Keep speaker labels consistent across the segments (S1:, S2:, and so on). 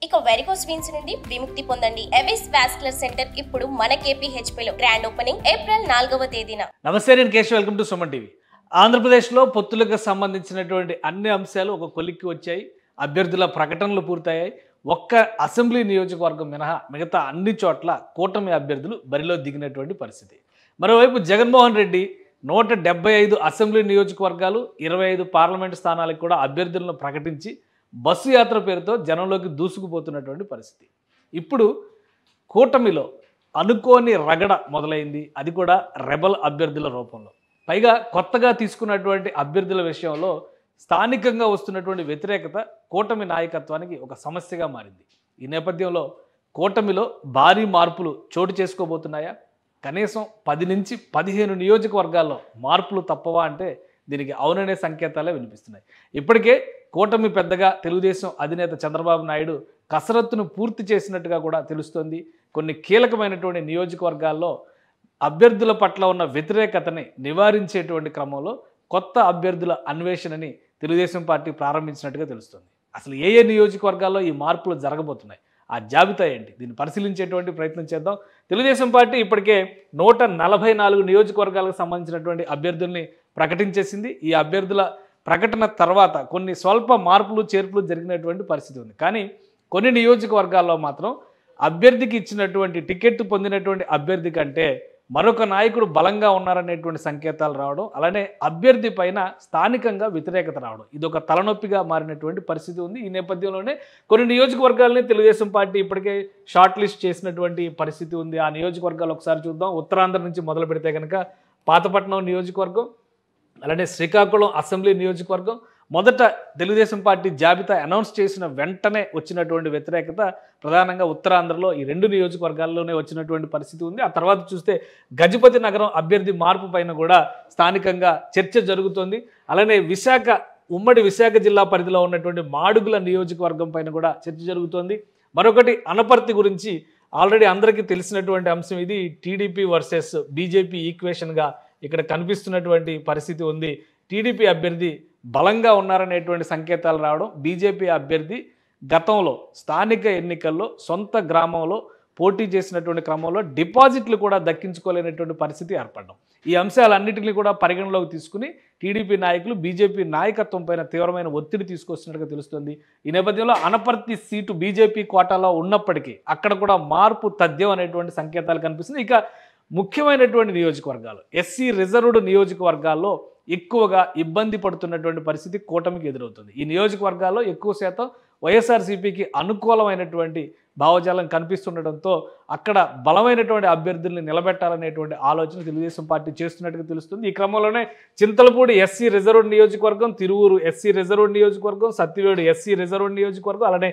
S1: ఇక varicose veins నుండి విముక్తి పొందండి. ఎవిస్ వాస్కులర్ సెంటర్ ఇప్పుడు మన KPHP లో గ్రాండ్ ఓపెనింగ్ ఏప్రిల్ 4వ తేదీన.
S2: నమస్తే, నేను Keshav. Welcome to Suman TV. ఆంధ్రప్రదేశ్లో పొత్తులకు సంబంధించినటువంటి అన్ని అంశాలు ఒక కొలిక్కి వచ్చాయి. అభ్యర్థుల ప్రకటనలు పూర్తయ్యాయి. ఒక్క అసెంబ్లీ నియోజకవర్గం మినహా మిగతా అన్ని చోట్ల కూటమి అభ్యర్థులు బరిలో దిగినటువంటి పరిస్థితి. మరోవైపు జగన్మోహన్ రెడ్డి 175 అసెంబ్లీ నియోజకవర్గాలు, 25 పార్లమెంటు స్థానాలకు కూడా అభ్యర్థులను ప్రకటించి బస్సు యాత్ర పేరుతో జనంలోకి దూసుకుపోతున్నటువంటి పరిస్థితి. ఇప్పుడు కూటమిలో అనుకోని రగడ మొదలైంది. అది కూడా రెబల్ అభ్యర్థుల రూపంలో. పైగా కొత్తగా తీసుకున్నటువంటి అభ్యర్థుల విషయంలో స్థానికంగా వస్తున్నటువంటి వ్యతిరేకత కూటమి నాయకత్వానికి ఒక సమస్యగా మారింది. ఈ నేపథ్యంలో కూటమిలో భారీ మార్పులు చోటు చేసుకోబోతున్నాయా? కనీసం 10 నుంచి 15 నియోజకవర్గాల్లో మార్పులు తప్పవా అంటే దీనికి అవుననే సంకేతాలే వినిపిస్తున్నాయి. ఇప్పటికే కూటమి పెద్దగా తెలుగుదేశం అధినేత చంద్రబాబు నాయుడు కసరత్తును పూర్తి చేసినట్టుగా కూడా తెలుస్తోంది. కొన్ని కీలకమైనటువంటి నియోజకవర్గాల్లో అభ్యర్థుల పట్ల ఉన్న వ్యతిరేకతని నివారించేటువంటి క్రమంలో కొత్త అభ్యర్థుల అన్వేషణని తెలుగుదేశం పార్టీ ప్రారంభించినట్టుగా తెలుస్తుంది. అసలు ఏ నియోజకవర్గాల్లో ఈ మార్పులు జరగబోతున్నాయి, ఆ జాబితా ఏంటి, దీన్ని పరిశీలించేటువంటి ప్రయత్నం చేద్దాం. తెలుగుదేశం పార్టీ ఇప్పటికే 144 నియోజకవర్గాలకు సంబంధించినటువంటి అభ్యర్థుల్ని ప్రకటించేసింది. ఈ అభ్యర్థుల ప్రకటన తర్వాత కొన్ని స్వల్ప మార్పులు చేర్పులు జరిగినటువంటి పరిస్థితి ఉంది. కానీ కొన్ని నియోజకవర్గాల్లో మాత్రం అభ్యర్థికి ఇచ్చినటువంటి టికెట్ పొందినటువంటి అభ్యర్థి కంటే మరొక నాయకుడు బలంగా ఉన్నారనేటువంటి సంకేతాలు రావడం, అలానే అభ్యర్థి పైన స్థానికంగా వ్యతిరేకత రావడం, ఇది ఒక తలనొప్పిగా మారినటువంటి పరిస్థితి ఉంది. ఈ నేపథ్యంలోనే కొన్ని నియోజకవర్గాలని తెలుగుదేశం పార్టీ ఇప్పటికే షార్ట్ లిస్ట్ చేసినటువంటి పరిస్థితి ఉంది. ఆ నియోజకవర్గాలు ఒకసారి చూద్దాం. ఉత్తరాంధ్ర నుంచి మొదలు పెడితే కనుక పాతపట్నం నియోజకవర్గం, అలానే శ్రీకాకుళం అసెంబ్లీ నియోజకవర్గం. మొదట తెలుగుదేశం పార్టీ జాబితా అనౌన్స్ చేసిన వెంటనే వచ్చినటువంటి వ్యతిరేకత ప్రధానంగా ఉత్తరాంధ్రలో ఈ 2 నియోజకవర్గాల్లోనే వచ్చినటువంటి పరిస్థితి ఉంది. ఆ తర్వాత చూస్తే గజపతి నగరం అభ్యర్థి మార్పు పైన కూడా స్థానికంగా చర్చ జరుగుతోంది. అలానే ఉమ్మడి విశాఖ జిల్లా పరిధిలో ఉన్నటువంటి మాడుగుల నియోజకవర్గం పైన కూడా చర్చ జరుగుతోంది. మరొకటి అనపర్తి గురించి ఆల్రెడీ అందరికీ తెలిసినటువంటి అంశం. ఇది టీడీపీ వర్సెస్ బీజేపీ ఈక్వేషన్గా ఇక్కడ కనిపిస్తున్నటువంటి పరిస్థితి ఉంది. టీడీపీ అభ్యర్థి బలంగా ఉన్నారనేటువంటి సంకేతాలు రావడం, బీజేపీ అభ్యర్థి గతంలో స్థానిక ఎన్నికల్లో సొంత గ్రామంలో పోటీ చేసినటువంటి క్రమంలో డిపాజిట్లు కూడా దక్కించుకోలేనటువంటి పరిస్థితి ఏర్పడడం, ఈ అంశాలన్నింటినీ కూడా పరిగణలోకి తీసుకుని టీడీపీ నాయకులు బీజేపీ నాయకత్వం పైన తీవ్రమైన ఒత్తిడి తీసుకొస్తున్నట్టుగా తెలుస్తుంది. ఈ నేపథ్యంలో అనపర్తి సీటు బీజేపీ కోటాలో ఉన్నప్పటికీ అక్కడ కూడా మార్పు తథ్యం అనేటువంటి సంకేతాలు కనిపిస్తుంది. ఇక ముఖ్యమైనటువంటి నియోజకవర్గాలు, ఎస్సీ రిజర్వ్డ్ నియోజకవర్గాల్లో ఎక్కువగా ఇబ్బంది పడుతున్నటువంటి పరిస్థితి కూటమికి ఎదురవుతుంది. ఈ నియోజకవర్గాల్లో ఎక్కువ శాతం వైఎస్ఆర్సీపీకి అనుకూలమైనటువంటి భావజాలం కనిపిస్తుండటంతో అక్కడ బలమైనటువంటి అభ్యర్థుల్ని నిలబెట్టాలనేటువంటి ఆలోచన తెలుగుదేశం పార్టీ చేస్తున్నట్టుగా తెలుస్తుంది. ఈ క్రమంలోనే చింతలపూడి ఎస్సీ రిజర్వ్డ్ నియోజకవర్గం, తిరువూరు ఎస్సీ రిజర్వ్డ్ నియోజకవర్గం, సత్యవేడు ఎస్సీ రిజర్వ్డ్ నియోజకవర్గం, అలానే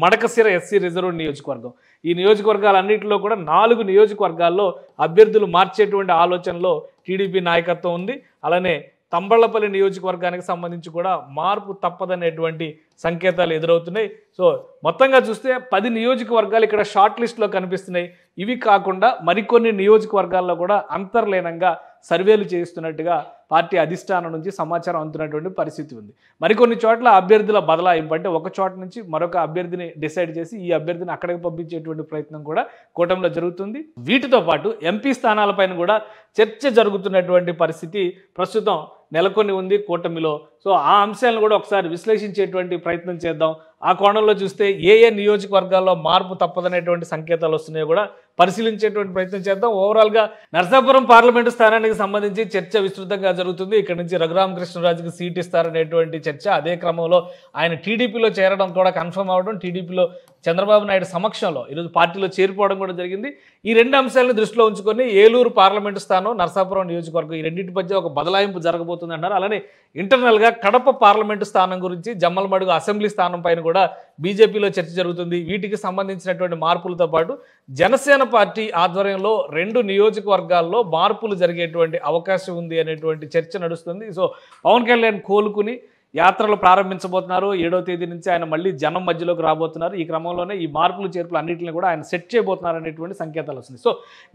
S2: మడకసిర ఎస్సీ రిజర్వ్డ్ నియోజకవర్గం. ఈ నియోజకవర్గాలన్నింటిలో కూడా 4 నియోజకవర్గాల్లో అభ్యర్థులు మార్చేటువంటి ఆలోచనలో టీడీపీ నాయకత్వం ఉంది. అలానే తంబళ్లపల్లి నియోజకవర్గానికి సంబంధించి కూడా మార్పు తప్పదనేటువంటి సంకేతాలు ఎదురవుతున్నాయి. సో మొత్తంగా చూస్తే 10 నియోజకవర్గాలు ఇక్కడ షార్ట్ లిస్ట్లో కనిపిస్తున్నాయి. ఇవి కాకుండా మరికొన్ని నియోజకవర్గాల్లో కూడా అంతర్లీనంగా సర్వేలు చేస్తున్నట్టుగా పార్టీ అధిష్టానం నుంచి సమాచారం అందుతున్నటువంటి పరిస్థితి ఉంది. మరికొన్ని చోట్ల అభ్యర్థుల బదలాయింపు, అంటే ఒక చోట నుంచి మరొక అభ్యర్థిని డిసైడ్ చేసి ఈ అభ్యర్థిని అక్కడికి పంపించేటువంటి ప్రయత్నం కూడా కూటమిలో జరుగుతుంది. వీటితో పాటు ఎంపీ స్థానాలపైన కూడా చర్చ జరుగుతున్నటువంటి పరిస్థితి ప్రస్తుతం నెలకొని ఉంది కూటమిలో. సో ఆ అంశాలను కూడా ఒకసారి విశ్లేషించేటువంటి ప్రయత్నం చేద్దాం. ఆ కోణంలో చూస్తే ఏ నియోజకవర్గాల్లో మార్పు తప్పదనేటువంటి సంకేతాలు వస్తున్నాయో కూడా పరిశీలించేటువంటి ప్రయత్నం చేద్దాం. ఓవరాల్గా నరసాపురం పార్లమెంటు స్థానానికి సంబంధించి చర్చ విస్తృతంగా జరుగుతుంది. ఇక్కడ నుంచి రఘురామకృష్ణరాజుకి సీట్ ఇస్తారనేటువంటి చర్చ. అదే క్రమంలో ఆయన టీడీపీలో చేరడం కూడా కన్ఫర్మ్ అవడం, టీడీపీలో చంద్రబాబు నాయుడు సమక్షంలో ఈరోజు పార్టీలో చేరిపోవడం కూడా జరిగింది. ఈ 2 అంశాలను దృష్టిలో ఉంచుకొని ఏలూరు పార్లమెంటు స్థానం, నరసాపురం నియోజకవర్గం, ఈ రెండింటి మధ్య ఒక బదలాయింపు జరగబోతుంది అన్నారు. అలానే ఇంటర్నల్గా కడప పార్లమెంటు స్థానం గురించి, జమ్మలమడుగు అసెంబ్లీ స్థానం పైన కూడా బీజేపీలో చర్చ జరుగుతుంది. వీటికి సంబంధించినటువంటి మార్పులతో పాటు జనసేన పార్టీ ఆధ్వర్యంలో 2 నియోజకవర్గాల్లో మార్పులు జరిగేటువంటి అవకాశం ఉంది అనేటువంటి చర్చ నడుస్తుంది. సో పవన్ కళ్యాణ్ కోలుకుని యాత్రలు ప్రారంభించబోతున్నారు. 7వ తేదీ నుంచి ఆయన మళ్ళీ జనం మధ్యలోకి రాబోతున్నారు. ఈ క్రమంలోనే ఈ మార్పులు చేర్పులు అన్నింటిని కూడా ఆయన సెట్ చేయబోతున్నారు అనేటువంటి సంకేతాలు వస్తున్నాయి. సో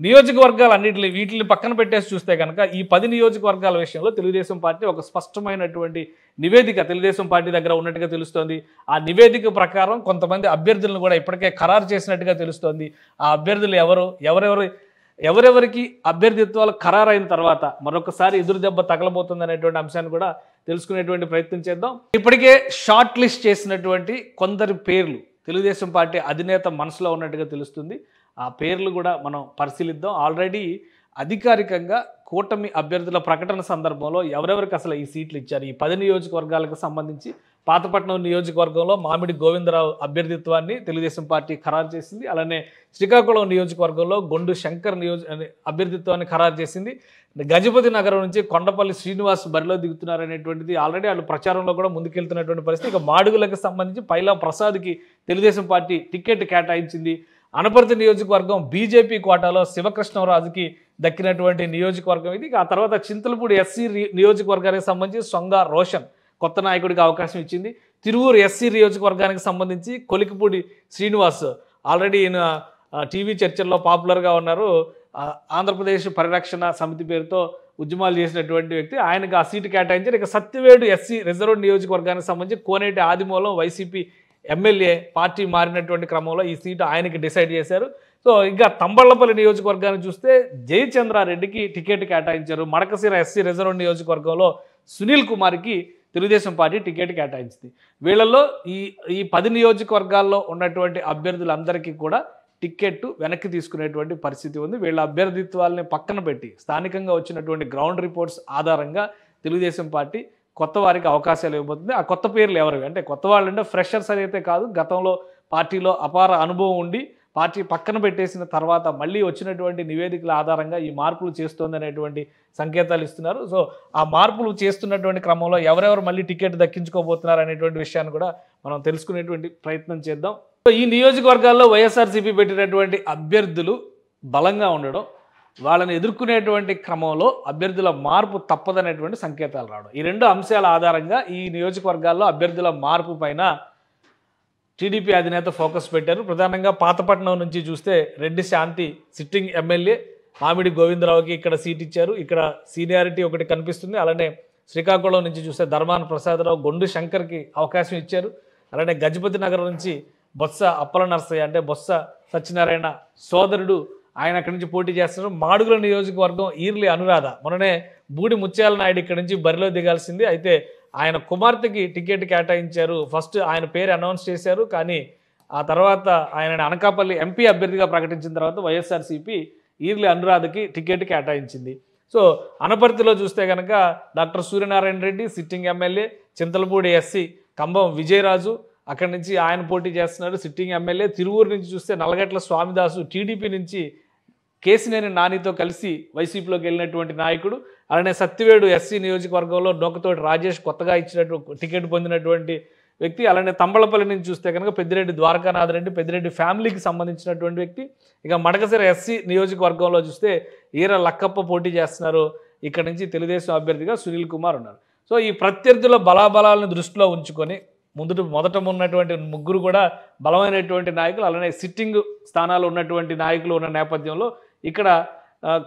S2: నియోజకవర్గాలు అన్నింటిని వీటిని పక్కన పెట్టేసి చూస్తే కనుక ఈ 10 నియోజకవర్గాల విషయంలో తెలుగుదేశం పార్టీ ఒక స్పష్టమైనటువంటి నివేదిక తెలుగుదేశం పార్టీ దగ్గర ఉన్నట్టుగా తెలుస్తోంది. ఆ నివేదిక ప్రకారం కొంతమంది అభ్యర్థులను కూడా ఇప్పటికే ఖరారు చేసినట్టుగా తెలుస్తోంది. ఆ అభ్యర్థులు ఎవరెవరికి అభ్యర్థిత్వాలు ఖరారైన తర్వాత మరొకసారి ఎదురు దెబ్బ తగలబోతుంది అనేటువంటి అంశాన్ని కూడా తెలుసుకునేటువంటి ప్రయత్నం చేద్దాం. ఇప్పటికే షార్ట్ లిస్ట్ చేసినటువంటి కొందరి పేర్లు తెలుగుదేశం పార్టీ అధినేత మనసులో ఉన్నట్టుగా తెలుస్తుంది. ఆ పేర్లు కూడా మనం పరిశీలిద్దాం. ఆల్రెడీ అధికారికంగా కూటమి అభ్యర్థుల ప్రకటన సందర్భంలో ఎవరెవరికి అసలు ఈ సీట్లు ఇచ్చారు, ఈ 10 నియోజకవర్గాలకు సంబంధించి పాతపట్నం నియోజకవర్గంలో మామిడి గోవిందరావు అభ్యర్థిత్వాన్ని తెలుగుదేశం పార్టీ ఖరారు చేసింది. అలానే శ్రీకాకుళం నియోజకవర్గంలో గొండు శంకర్ అభ్యర్థిత్వాన్ని ఖరారు చేసింది. గజపతి నగరం నుంచి కొండపల్లి శ్రీనివాస్ బరిలో దిగుతున్నారనేటువంటిది ఆల్రెడీ వాళ్ళు ప్రచారంలో కూడా ముందుకెళ్తున్నటువంటి పరిస్థితి. ఇక మాడుగులకు సంబంధించి పైలా ప్రసాద్కి తెలుగుదేశం పార్టీ టికెట్ కేటాయించింది. అనపర్తి నియోజకవర్గం బీజేపీ కోటాలో శివకృష్ణరాజుకి దక్కినటువంటి నియోజకవర్గం ఇది. ఆ తర్వాత చింతలపూడి ఎస్సీ నియోజకవర్గానికి సంబంధించి సొంగ రోషన్ కొత్త నాయకుడికి అవకాశం ఇచ్చింది. తిరువూరు ఎస్సీ నియోజకవర్గానికి సంబంధించి కొలికిపూడి శ్రీనివాస్ ఆల్రెడీ ఈయన టీవీ చర్చల్లో పాపులర్గా ఉన్నారు. ఆంధ్రప్రదేశ్ పరిరక్షణ సమితి పేరుతో ఉద్యమాలు చేసినటువంటి వ్యక్తి, ఆయనకు ఆ సీటు కేటాయించారు. ఇక సత్యవేడు ఎస్సీ రిజర్వ్ నియోజకవర్గానికి సంబంధించి కోనేటి ఆదిమూలం వైసీపీ ఎమ్మెల్యే పార్టీ మారినటువంటి క్రమంలో ఈ సీటు ఆయనకి డిసైడ్ చేశారు. సో ఇంకా తంబళ్లపల్లి నియోజకవర్గాన్ని చూస్తే జయచంద్రారెడ్డికి టికెట్ కేటాయించారు. మడకశిర ఎస్సీ రిజర్వ్ నియోజకవర్గంలో సునీల్ కుమార్కి తెలుగుదేశం పార్టీ టికెట్ కేటాయించింది. వీళ్ళల్లో ఈ 10 నియోజకవర్గాల్లో ఉన్నటువంటి అభ్యర్థులందరికీ కూడా టికెట్ వెనక్కి తీసుకునేటువంటి పరిస్థితి ఉంది. వీళ్ళ అభ్యర్థిత్వాలని పక్కన పెట్టి స్థానికంగా వచ్చినటువంటి గ్రౌండ్ రిపోర్ట్స్ ఆధారంగా తెలుగుదేశం పార్టీ కొత్త వారికి అవకాశాలు ఇవ్వబోతుంది. ఆ కొత్త పేర్లు ఎవరు అంటే కొత్త వాళ్ళు అంటే ఫ్రెషర్స్ అయితే కాదు, గతంలో పార్టీలో అపార అనుభవం ఉండి పార్టీ పక్కన పెట్టేసిన తర్వాత మళ్ళీ వచ్చినటువంటి నివేదికల ఆధారంగా ఈ మార్పులు చేస్తోంది అనేటువంటి సంకేతాలు ఇస్తున్నారు. సో ఆ మార్పులు చేస్తున్నటువంటి క్రమంలో ఎవరెవరు మళ్ళీ టికెట్ దక్కించుకోబోతున్నారు అనేటువంటి విషయాన్ని కూడా మనం తెలుసుకునేటువంటి ప్రయత్నం చేద్దాం. సో ఈ నియోజకవర్గాల్లో వైఎస్ఆర్సీపీ పెట్టినటువంటి అభ్యర్థులు బలంగా ఉండడం, వాళ్ళని ఎదుర్కొనేటువంటి క్రమంలో అభ్యర్థుల మార్పు తప్పదనేటువంటి సంకేతాలు రావడం, ఈ 2 అంశాల ఆధారంగా ఈ నియోజకవర్గాల్లో అభ్యర్థుల మార్పు పైన టీడీపీ అధినేత ఫోకస్ పెట్టారు. ప్రధానంగా పాతపట్నం నుంచి చూస్తే రెడ్డి శాంతి సిట్టింగ్ ఎమ్మెల్యే మామిడి గోవిందరావుకి ఇక్కడ సీట్ ఇచ్చారు. ఇక్కడ సీనియారిటీ ఒకటి కనిపిస్తుంది. అలానే శ్రీకాకుళం నుంచి చూస్తే ధర్మాన ప్రసాదరావు గొండు శంకర్కి అవకాశం ఇచ్చారు. అలానే గజపతి నగరం నుంచి బొత్స అప్పల నరసయ్య అంటే బొత్స సత్యనారాయణ సోదరుడు ఆయన అక్కడి నుంచి పోటీ చేస్తున్నారు. మాడుగుల నియోజకవర్గం ఈర్లి అనురాధ మొన్ననే బూడి ముత్యాల నాయుడు ఇక్కడి నుంచి బరిలో దిగాల్సింది, అయితే ఆయన కుమార్తెకి టికెట్ కేటాయించారు. ఫస్ట్ ఆయన పేరు అనౌన్స్ చేశారు, కానీ ఆ తర్వాత ఆయన అనకాపల్లి ఎంపీ అభ్యర్థిగా ప్రకటించిన తర్వాత వైఎస్ఆర్సీపీ ఈర్లి అనురాధకి టికెట్ కేటాయించింది. సో అనపర్తిలో చూస్తే కనుక doctor Suryanarayana Reddy sitting MLA, Chintalapudi SC Kambam Vijayaraju అక్కడి నుంచి ఆయన పోటీ చేస్తున్నారు సిట్టింగ్ ఎమ్మెల్యే. తిరువూరు నుంచి చూస్తే నల్లగట్ల స్వామిదాసు టీడీపీ నుంచి కేసినేని నానితో కలిసి వైసీపీలోకి వెళ్ళినటువంటి నాయకుడు. అలానే సత్యవేడు ఎస్సీ నియోజకవర్గంలో నొక్కతోటి రాజేష్ కొత్తగా ఇచ్చినట్టు టికెట్ పొందినటువంటి వ్యక్తి. అలానే తంబళపల్లి నుంచి చూస్తే కనుక పెద్దిరెడ్డి ద్వారకానాథ్ రెడ్డి పెద్దిరెడ్డి ఫ్యామిలీకి సంబంధించినటువంటి వ్యక్తి. ఇక మడకశిర ఎస్సీ నియోజకవర్గంలో చూస్తే ఈర లక్కప్ప పోటీ చేస్తున్నారు. ఇక్కడ నుంచి తెలుగుదేశం అభ్యర్థిగా సునీల్ కుమార్ ఉన్నారు. సో ఈ ప్రత్యర్థుల బలాబలాలను దృష్టిలో ఉంచుకొని మొదట ఉన్నటువంటి ముగ్గురు కూడా బలమైనటువంటి నాయకులు, అలానే సిట్టింగ్ స్థానాలు ఉన్నటువంటి నాయకులు ఉన్న నేపథ్యంలో ఇక్కడ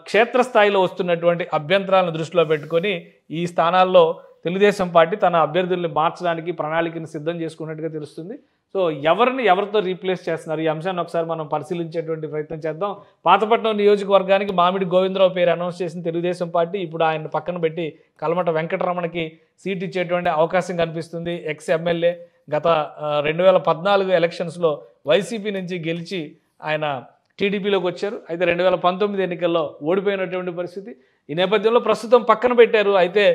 S2: క్షేత్రస్థాయిలో వస్తున్నటువంటి అభ్యంతరాలను దృష్టిలో పెట్టుకొని ఈ స్థానాల్లో తెలుగుదేశం పార్టీ తన అభ్యర్థుల్ని మార్చడానికి ప్రణాళికను సిద్ధం చేసుకున్నట్టుగా తెలుస్తుంది. సో ఎవరితో రీప్లేస్ చేస్తున్నారు, ఈ అంశాన్ని ఒకసారి మనం పరిశీలించేటువంటి ప్రయత్నం చేద్దాం. పాతపట్నం నియోజకవర్గానికి మామిడి గోవిందరావు పేరు అనౌన్స్ చేసిన తెలుగుదేశం పార్టీ ఇప్పుడు ఆయన పక్కన పెట్టి కలమట వెంకటరమణకి సీట్ ఇచ్చేటువంటి అవకాశం కనిపిస్తుంది. ఎక్స్ ఎమ్మెల్యే గత 2014 ఎలక్షన్స్లో వైసీపీ నుంచి గెలిచి ఆయన టీడీపీలోకి వచ్చారు. అయితే 2019 ఎన్నికల్లో ఓడిపోయినటువంటి పరిస్థితి. ఈ నేపథ్యంలో ప్రస్తుతం పక్కన పెట్టారు. అయితే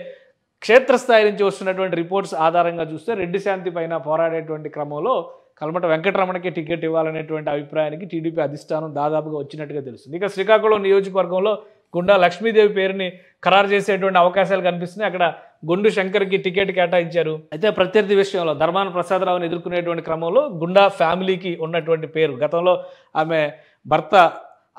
S2: క్షేత్రస్థాయి నుంచి వస్తున్నటువంటి రిపోర్ట్స్ ఆధారంగా చూస్తే రెడ్డి శాంతి పైన పోరాడేటువంటి క్రమంలో కల్మట వెంకటరమణకి టికెట్ ఇవ్వాలనేటువంటి అభిప్రాయానికి టీడీపీ అధిష్టానం దాదాపుగా వచ్చినట్టుగా తెలుస్తుంది. ఇక శ్రీకాకుళం నియోజకవర్గంలో గుండా లక్ష్మీదేవి పేరుని ఖరారు చేసేటువంటి అవకాశాలు కనిపిస్తున్నాయి. అక్కడ గుండు శంకర్కి టికెట్ కేటాయించారు. అయితే ప్రత్యర్థి విషయంలో ధర్మాన ప్రసాదరావుని ఎదుర్కొనేటువంటి క్రమంలో గుండా ఫ్యామిలీకి ఉన్నటువంటి పేరు, గతంలో ఆమె భర్త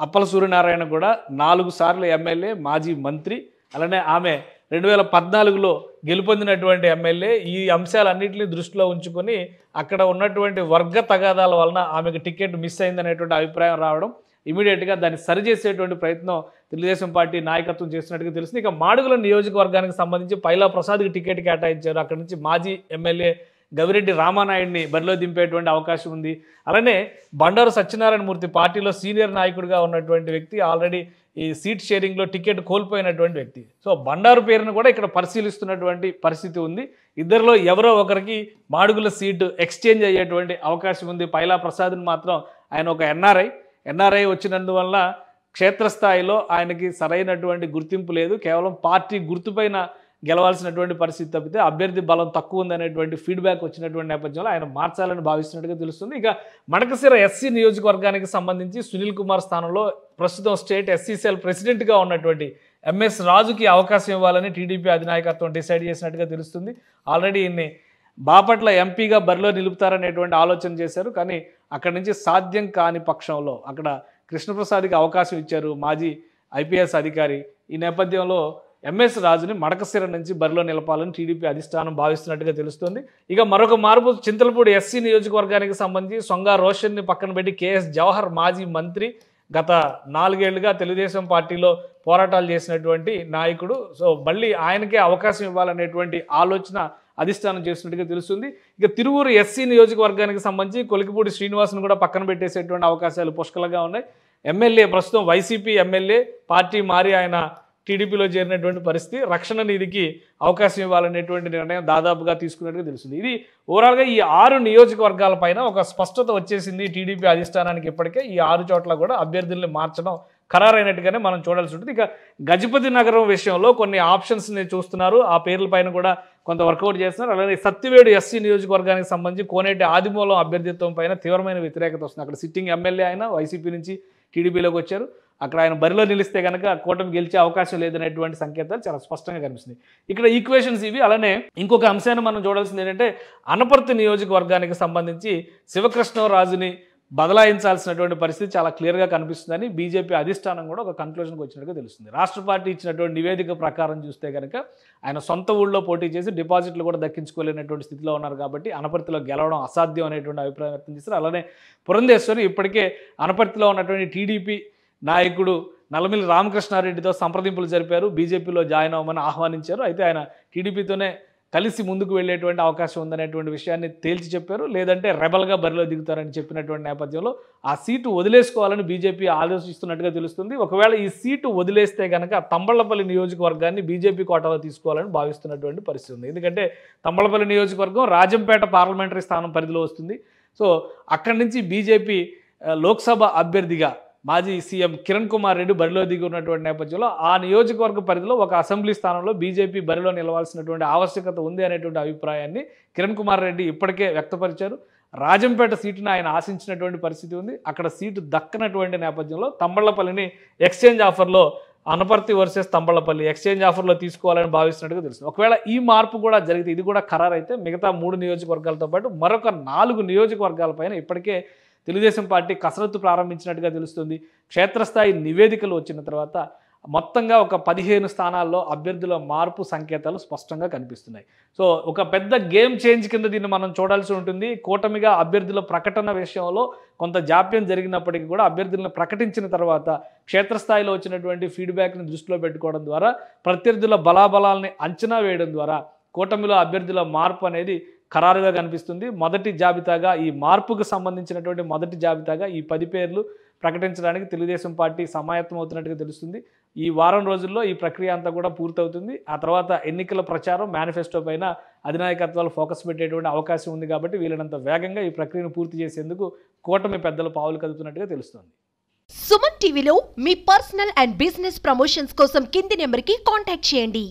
S2: అప్పల సూర్యనారాయణ కూడా 4 సార్లు ఎమ్మెల్యే, మాజీ మంత్రి, అలానే ఆమె 2014లో గెలుపొందినటువంటి ఎమ్మెల్యే. ఈ అంశాలన్నింటినీ దృష్టిలో ఉంచుకొని అక్కడ ఉన్నటువంటి వర్గ తగాదాల వలన ఆమెకు టికెట్ మిస్ అయిందనేటువంటి అభిప్రాయం రావడం, ఇమీడియట్గా దాన్ని సరిచేసేటువంటి ప్రయత్నం తెలుగుదేశం పార్టీ నాయకత్వం చేస్తున్నట్టుగా తెలుస్తుంది. ఇక మాడుగుల నియోజకవర్గానికి సంబంధించి పైలా ప్రసాద్కి టికెట్ కేటాయించారు. అక్కడి నుంచి మాజీ ఎమ్మెల్యే గవిరెడ్డి రామానాయుడిని బరిలో దింపేటువంటి అవకాశం ఉంది. అలానే బండారు సత్యనారాయణమూర్తి పార్టీలో సీనియర్ నాయకుడిగా ఉన్నటువంటి వ్యక్తి, ఆల్రెడీ ఈ సీట్ షేరింగ్లో టికెట్ కోల్పోయినటువంటి వ్యక్తి. సో బండారు పేరును కూడా ఇక్కడ పరిశీలిస్తున్నటువంటి పరిస్థితి ఉంది. ఇద్దరిలో ఎవరో ఒకరికి మాడుగుల సీటు ఎక్స్చేంజ్ అయ్యేటువంటి అవకాశం ఉంది. పైలా ప్రసాద్ని మాత్రం ఆయన ఒక ఎన్ఆర్ఐ వచ్చినందువల్ల క్షేత్రస్థాయిలో ఆయనకి సరైనటువంటి గుర్తింపు లేదు. కేవలం పార్టీ గుర్తుపైన గెలవాల్సినటువంటి పరిస్థితి తప్పితే అభ్యర్థి బలం తక్కువ ఉందనేటువంటి ఫీడ్బ్యాక్ వచ్చినటువంటి నేపథ్యంలో ఆయన మార్చాలని భావిస్తున్నట్టుగా తెలుస్తుంది. ఇక మడకశిర ఎస్సీ నియోజకవర్గానికి సంబంధించి సునీల్ కుమార్ స్థానంలో ప్రస్తుతం స్టేట్ ఎస్సీ సెల్ ప్రెసిడెంట్గా ఉన్నటువంటి ఎంఎస్ రాజుకి అవకాశం ఇవ్వాలని టీడీపీ అధినాయకత్వం డిసైడ్ చేసినట్టుగా తెలుస్తుంది. ఆల్రెడీ ఈయన్ని బాపట్ల ఎంపీగా బరిలో నిలుపుతారనేటువంటి ఆలోచన చేశారు. కానీ అక్కడి నుంచి సాధ్యం కాని పక్షంలో అక్కడ కృష్ణప్రసాద్కి అవకాశం ఇచ్చారు, మాజీ ఐపీఎస్ అధికారి. ఈ నేపథ్యంలో ఎంఎస్ రాజుని మడకశిర నుంచి బరిలో నిలపాలని టీడీపీ అధిష్టానం భావిస్తున్నట్టుగా తెలుస్తుంది. ఇక మరొక మార్పు చింతలపూడి ఎస్సీ నియోజకవర్గానికి సంబంధించి సొంగా రోషన్ని పక్కన పెట్టి కేఎస్ జవహర్ మాజీ మంత్రి, గత 4 ఏళ్లుగా తెలుగుదేశం పార్టీలో పోరాటాలు చేసినటువంటి నాయకుడు. సో మళ్ళీ ఆయనకే అవకాశం ఇవ్వాలనేటువంటి ఆలోచన అధిష్టానం చేస్తున్నట్టుగా తెలుస్తుంది. ఇక తిరువూరు ఎస్సీ నియోజకవర్గానికి సంబంధించి కొలికిపూడి శ్రీనివాస్ను కూడా పక్కన పెట్టేసేటువంటి అవకాశాలు పుష్కలంగా ఉన్నాయి. ఎమ్మెల్యే ప్రస్తుతం వైసీపీ ఎమ్మెల్యే, పార్టీ మారి ఆయన టీడీపీలో చేరినటువంటి పరిస్థితి. రక్షణ నిధికి అవకాశం ఇవ్వాలనేటువంటి నిర్ణయం దాదాపుగా తీసుకున్నట్టుగా తెలుస్తుంది. ఇది ఓవరాల్గా ఈ 6 నియోజకవర్గాలపైన ఒక స్పష్టత వచ్చేసింది టీడీపీ అధిష్టానానికి. ఇప్పటికే ఈ 6 చోట్ల కూడా అభ్యర్థుల్ని మార్చడం ఖరారైనట్టుగానే మనం చూడాల్సి ఉంటుంది. ఇక గజపతి నగరం విషయంలో కొన్ని ఆప్షన్స్ని చూస్తున్నారు, ఆ పేర్లపైన కూడా కొంత వర్కౌట్ చేస్తున్నారు. అలాగే సత్తివేడు ఎస్సీ నియోజకవర్గానికి సంబంధించి కోనేటి ఆదిమూలం అభ్యర్థిత్వం పైన తీవ్రమైన వ్యతిరేకత వస్తుంది. అక్కడ సిట్టింగ్ ఎమ్మెల్యే ఆయన వైసీపీ నుంచి టీడీపీలోకి వచ్చారు. అక్కడ ఆయన బరిలో నిలిస్తే కనుక కూటమి గెలిచే అవకాశం లేదనేటువంటి సంకేతాలు చాలా స్పష్టంగా కనిపిస్తుంది. ఇక్కడ ఈక్వేషన్స్ ఇవి. అలానే ఇంకొక అంశాన్ని మనం చూడాల్సింది ఏంటంటే అనపర్తి నియోజకవర్గానికి సంబంధించి శివకృష్ణరాజుని బదలాయించాల్సినటువంటి పరిస్థితి చాలా క్లియర్గా కనిపిస్తుందని బీజేపీ అధిష్టానం కూడా ఒక కన్క్లూజన్కి వచ్చినట్టుగా తెలుస్తుంది. రాష్ట్ర పార్టీ ఇచ్చినటువంటి నివేదిక ప్రకారం చూస్తే కనుక ఆయన సొంత ఊళ్ళో పోటీ చేసి డిపాజిట్లు కూడా దక్కించుకోలేనటువంటి స్థితిలో ఉన్నారు. కాబట్టి అనపర్తిలో గెలవడం అసాధ్యం అనేటువంటి అభిప్రాయం వ్యక్తం చేస్తారు. అలానే పురంధేశ్వరి ఇప్పటికే అనపర్తిలో ఉన్నటువంటి టీడీపీ నాయకుడు నల్లమిల్లి రామకృష్ణారెడ్డితో సంప్రదింపులు జరిపారు, బీజేపీలో జాయిన్ అవ్వమని ఆహ్వానించారు. అయితే ఆయన టీడీపీతోనే కలిసి ముందుకు వెళ్ళేటువంటి అవకాశం ఉందనేటువంటి విషయాన్ని తేల్చి చెప్పారు. లేదంటే రెబల్గా బరిలో దిగుతారని చెప్పినటువంటి నేపథ్యంలో ఆ సీటు వదిలేసుకోవాలని బీజేపీ ఆలోచిస్తున్నట్టుగా తెలుస్తుంది. ఒకవేళ ఈ సీటు వదిలేస్తే కనుక తంబళ్లపల్లి నియోజకవర్గాన్ని బీజేపీ కోటాలో తీసుకోవాలని భావిస్తున్నటువంటి పరిస్థితి ఉంది. ఎందుకంటే తంబళ్లపల్లి నియోజకవర్గం రాజంపేట పార్లమెంటరీ స్థానం పరిధిలో వస్తుంది. సో అక్కడి నుంచి బీజేపీ లోక్సభ అభ్యర్థిగా మాజీ సీఎం కిరణ్ కుమార్ రెడ్డి బరిలో దిగి ఉన్నటువంటి నేపథ్యంలో ఆ నియోజకవర్గ పరిధిలో ఒక అసెంబ్లీ స్థానంలో బీజేపీ బరిలో నిలవాల్సినటువంటి ఆవశ్యకత ఉంది అనేటువంటి అభిప్రాయాన్ని కిరణ్ కుమార్ రెడ్డి ఇప్పటికే వ్యక్తపరిచారు. రాజంపేట సీటును ఆయన ఆశించినటువంటి పరిస్థితి ఉంది. అక్కడ సీటు దక్కనటువంటి నేపథ్యంలో తంబళ్లపల్లిని ఎక్స్చేంజ్ ఆఫర్లో అనపర్తి వర్సెస్ తంబళ్లపల్లి ఎక్స్చేంజ్ ఆఫర్లో తీసుకోవాలని భావిస్తున్నట్టుగా తెలుస్తుంది. ఒకవేళ ఈ మార్పు కూడా జరిగితే, ఇది కూడా ఖరారైతే మిగతా 3 నియోజకవర్గాలతో పాటు మరొక 4 నియోజకవర్గాలపైన ఇప్పటికే తెలుగుదేశం పార్టీ కసరత్తు ప్రారంభించినట్టుగా తెలుస్తుంది. క్షేత్రస్థాయి నివేదికలు వచ్చిన తర్వాత మొత్తంగా ఒక 15 స్థానాల్లో అభ్యర్థుల మార్పు సంకేతాలు స్పష్టంగా కనిపిస్తున్నాయి. సో ఒక పెద్ద గేమ్ చేంజ్ కింద దీన్ని మనం చూడాల్సి ఉంటుంది. కూటమిగా అభ్యర్థుల ప్రకటన విషయంలో కొంత జాప్యం జరిగినప్పటికీ కూడా అభ్యర్థులను ప్రకటించిన తర్వాత క్షేత్రస్థాయిలో వచ్చినటువంటి ఫీడ్బ్యాక్ని దృష్టిలో పెట్టుకోవడం ద్వారా, ప్రత్యర్థుల బలాబలాల్ని అంచనా వేయడం ద్వారా కూటమిలో అభ్యర్థుల మార్పు అనేది ఖరారుగా కనిపిస్తుంది. మొదటి జాబితాగా ఈ మార్పుకు సంబంధించినటువంటి మొదటి జాబితాగా ఈ 10 పేర్లు ప్రకటించడానికి తెలుగుదేశం పార్టీ సమాయత్తం అవుతున్నట్టుగా తెలుస్తుంది. ఈ వారం రోజుల్లో ఈ ప్రక్రియ అంతా కూడా పూర్తవుతుంది. ఆ తర్వాత ఎన్నికల ప్రచారం, మేనిఫెస్టో పైన అధినాయకత్వాలు ఫోకస్ పెట్టేటువంటి అవకాశం ఉంది. కాబట్టి వీలైనంత వేగంగా ఈ ప్రక్రియను పూర్తి చేసేందుకు కూటమి పెద్దలు పావులు కదుపుతున్నట్టుగా తెలుస్తుంది.
S3: సుమన్ టీవీలో మీ పర్సనల్ అండ్ బిజినెస్ ప్రమోషన్స్ కోసం కింది నెంబర్కి కాంటాక్ట్ చేయండి.